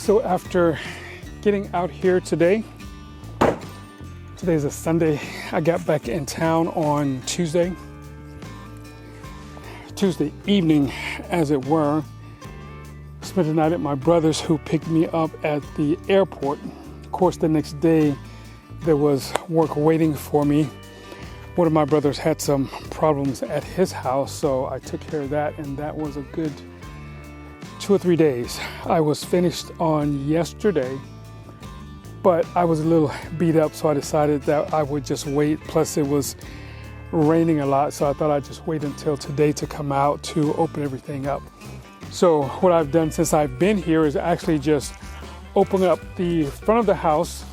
So after getting out here today, today's a Sunday, I got back in town on Tuesday evening, as it were. Spent the night at my brother's, who picked me up at the airport. Of course, the next day there was work waiting for me. One of my brothers had some problems at his house, so I took care of that, and that was a good 2 or 3 days. I was finished on yesterday, but I was a little beat up, so I decided that I would just wait. Plus it was raining a lot, so I thought I'd just wait until today to come out to open everything up. So what I've done since I've been here is actually just open up the front of the house.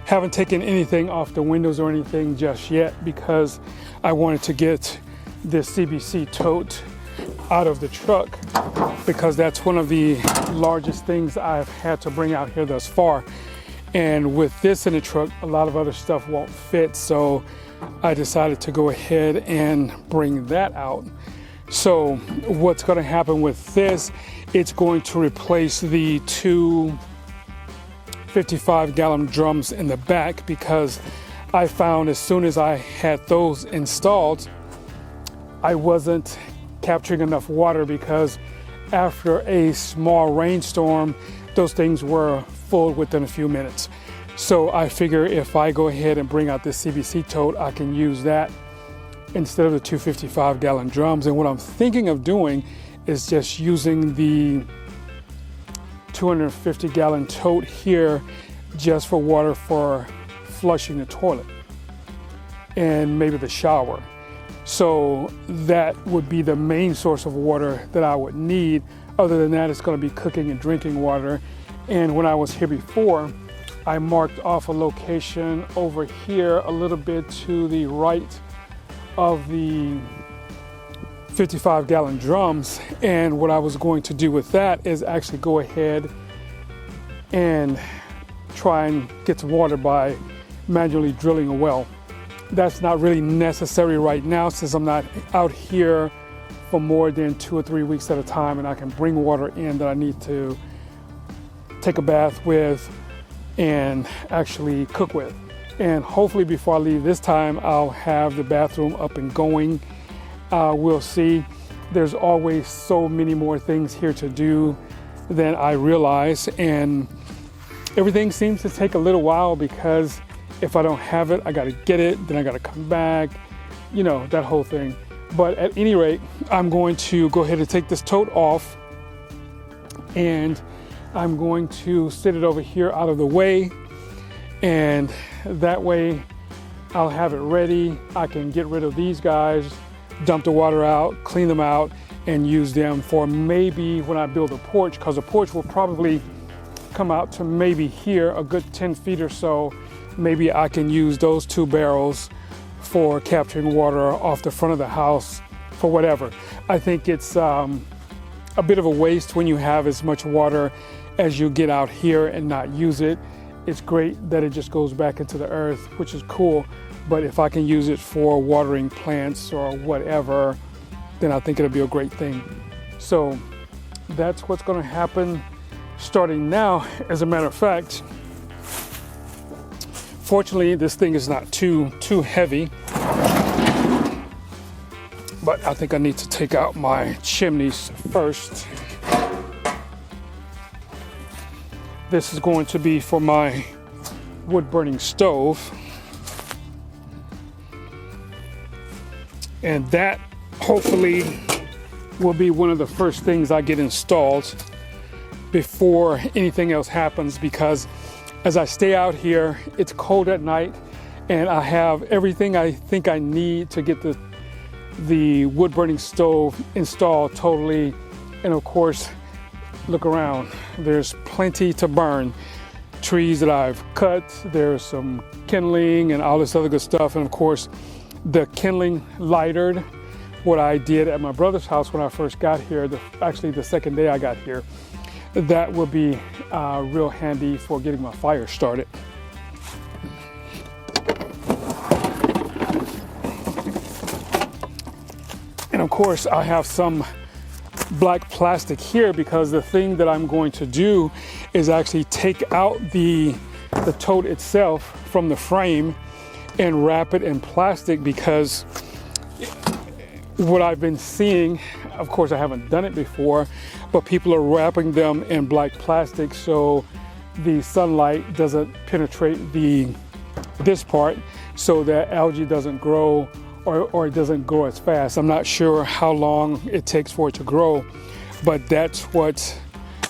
Haven't taken anything off the windows or anything just yet because I wanted to get this IBC Tote out of the truck, because that's one of the largest things I've had to bring out here thus far. And with this in the truck, a lot of other stuff won't fit, so I decided to go ahead and bring that out. So what's going to happen with this, it's going to replace the two 55-gallon drums in the back, because I found as soon as I had those installed, I wasn't capturing enough water, because after a small rainstorm, those things were full within a few minutes. So I figure if I go ahead and bring out this IBC Tote, I can use that instead of the two 55-gallon drums. And what I'm thinking of doing is just using the 250-gallon tote here just for water for flushing the toilet and maybe the shower. So that would be the main source of water that I would need. Other than that, it's going to be cooking and drinking water. And when I was here before, I marked off a location over here a little bit to the right of the 55-gallon drums. And what I was going to do with that is actually go ahead and try and get some water by manually drilling a well. That's not really necessary right now, since I'm not out here for more than 2 or 3 weeks at a time, and I can bring water in that I need to take a bath with and actually cook with. And hopefully before I leave this time, I'll have the bathroom up and going. We'll see. There's always so many more things here to do than I realize, and everything seems to take a little while, because if I don't have it, I got to get it, then I got to come back, you know, that whole thing. But at any rate, I'm going to go ahead and take this tote off, and I'm going to sit it over here out of the way, and that way I'll have it ready. I can get rid of these guys, dump the water out, clean them out, and use them for maybe when I build a porch, because the porch will probably come out to maybe here, a good 10 feet or so. Maybe I can use those 2 barrels for capturing water off the front of the house for whatever. I think it's a bit of a waste when you have as much water as you get out here and not use it. It's great that it just goes back into the earth, which is cool. But if I can use it for watering plants or whatever, then I think it'll be a great thing. So that's what's going to happen starting now. As a matter of fact, fortunately, this thing is not too heavy, but I think I need to take out my chimneys first. This is going to be for my wood burning stove, and that hopefully will be one of the first things I get installed before anything else happens, because as I stay out here, it's cold at night, and I have everything I think I need to get the wood burning stove installed totally. And of course, look around, there's plenty to burn. Trees that I've cut, there's some kindling and all this other good stuff. And of course, the kindling lightered, what I did at my brother's house when I first got here, actually the second day I got here. That will be real handy for getting my fire started. And of course, I have some black plastic here because the thing that I'm going to do is actually take out the tote itself from the frame and wrap it in plastic, because what I've been seeing, of course I haven't done it before, but people are wrapping them in black plastic so the sunlight doesn't penetrate this part, so that algae doesn't grow, or it doesn't grow as fast. I'm not sure how long it takes for it to grow, but that's what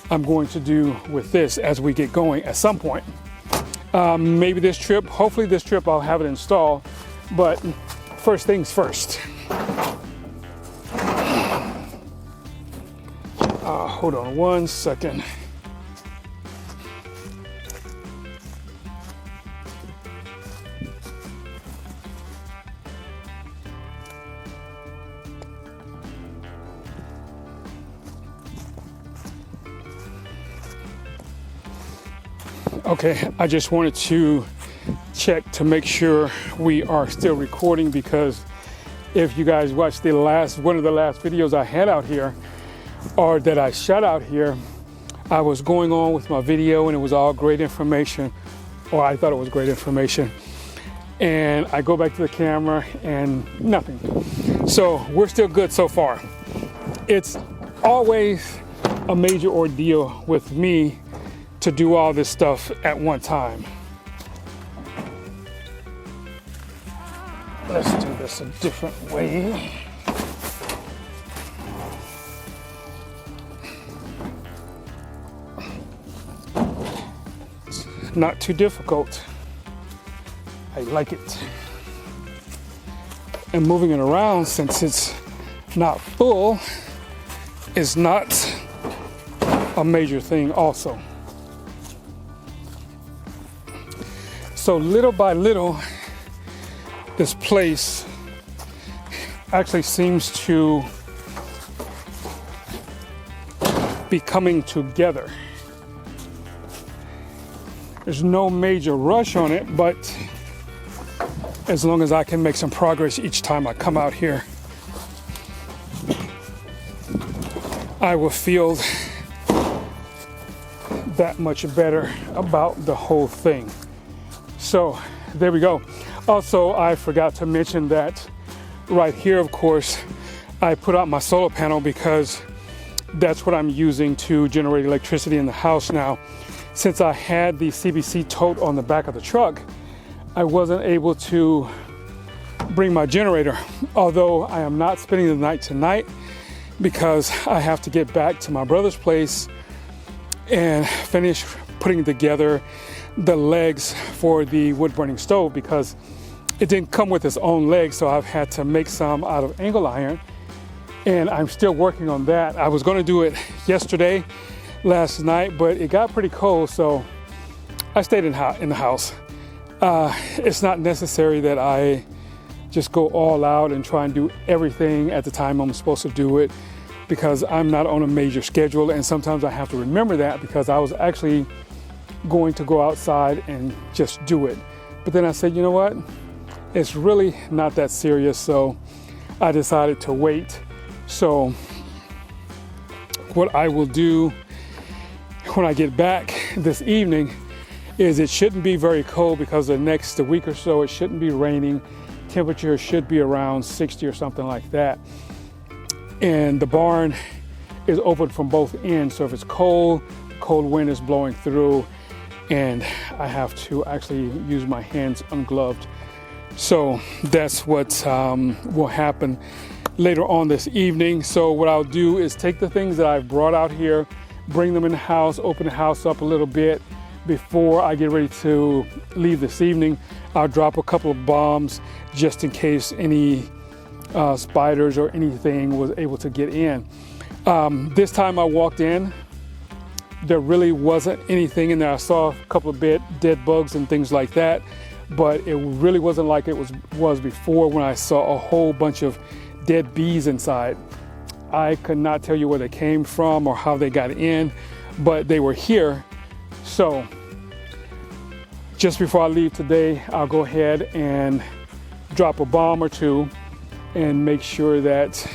I'm going to do with this as we get going at some point. Maybe this trip, hopefully this trip I'll have it installed, but first things first. Hold on one second. Okay, I just wanted to check to make sure we are still recording, because if you guys watched one of the last videos I had out here, or that I shot out here, I was going on with my video and it was all great information, or I thought it was great information, and I go back to the camera and nothing. So we're still good so far. It's always a major ordeal with me to do all this stuff at one time. Let's do this a different way. It's not too difficult. I like it. And moving it around, since it's not full, is not a major thing also. So little by little, this place actually seems to be coming together. There's no major rush on it, but as long as I can make some progress each time I come out here, I will feel that much better about the whole thing. So there we go. Also, I forgot to mention that right here, of course, I put out my solar panel because that's what I'm using to generate electricity in the house now. Since I had the IBC Tote on the back of the truck, I wasn't able to bring my generator, although I am not spending the night tonight because I have to get back to my brother's place and finish putting together the legs for the wood burning stove, because it didn't come with its own legs, so I've had to make some out of angle iron, and I'm still working on that. I was going to do it yesterday, last night, but it got pretty cold, so I stayed in the house. It's not necessary that I just go all out and try and do everything at the time I'm supposed to do it, because I'm not on a major schedule, and sometimes I have to remember that, because I was actually going to go outside and just do it. But then I said, you know what? It's really not that serious, so I decided to wait. So what I will do when I get back this evening is, it shouldn't be very cold because the next week or so it shouldn't be raining. Temperature should be around 60 or something like that. And the barn is open from both ends, so if it's cold, the cold wind is blowing through, and I have to actually use my hands ungloved. So that's what will happen later on this evening. So what I'll do is take the things that I've brought out here, bring them in the house, open the house up a little bit before I get ready to leave this evening. I'll drop a couple of bombs just in case any spiders or anything was able to get in. This time I walked in, there really wasn't anything in there. I saw a couple of dead bugs and things like that, but it really wasn't like it was before, when I saw a whole bunch of dead bees inside. I could not tell you where they came from or how they got in, but they were here. So just before I leave today, I'll go ahead and drop a bomb or two and make sure that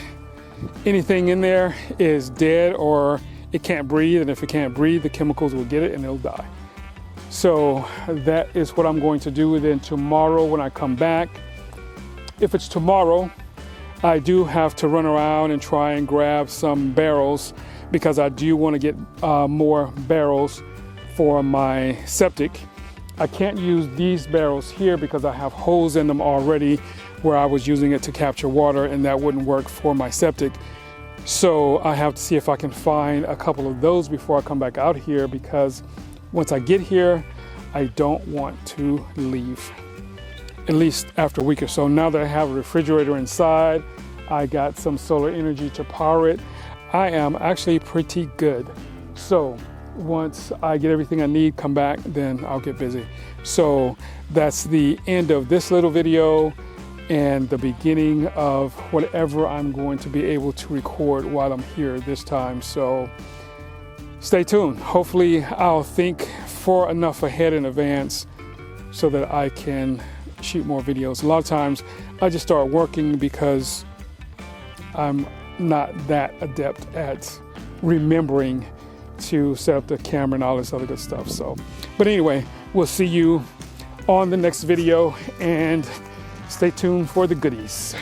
anything in there is dead or it can't breathe, and if it can't breathe, the chemicals will get it and it'll die. So that is what I'm going to do. Then tomorrow when I come back, if it's tomorrow, I do have to run around and try and grab some barrels because I do want to get more barrels for my septic. I can't use these barrels here because I have holes in them already where I was using it to capture water, and that wouldn't work for my septic. So I have to see if I can find a couple of those before I come back out here, because once I get here, I don't want to leave, at least after a week or so. Now that I have a refrigerator inside, I got some solar energy to power it, I am actually pretty good. So once I get everything I need, come back, then I'll get busy. So that's the end of this little video and the beginning of whatever I'm going to be able to record while I'm here this time. So stay tuned. Hopefully I'll think far enough ahead in advance so that I can shoot more videos. A lot of times I just start working because I'm not that adept at remembering to set up the camera and all this other good stuff. So, but anyway, we'll see you on the next video and stay tuned for the goodies.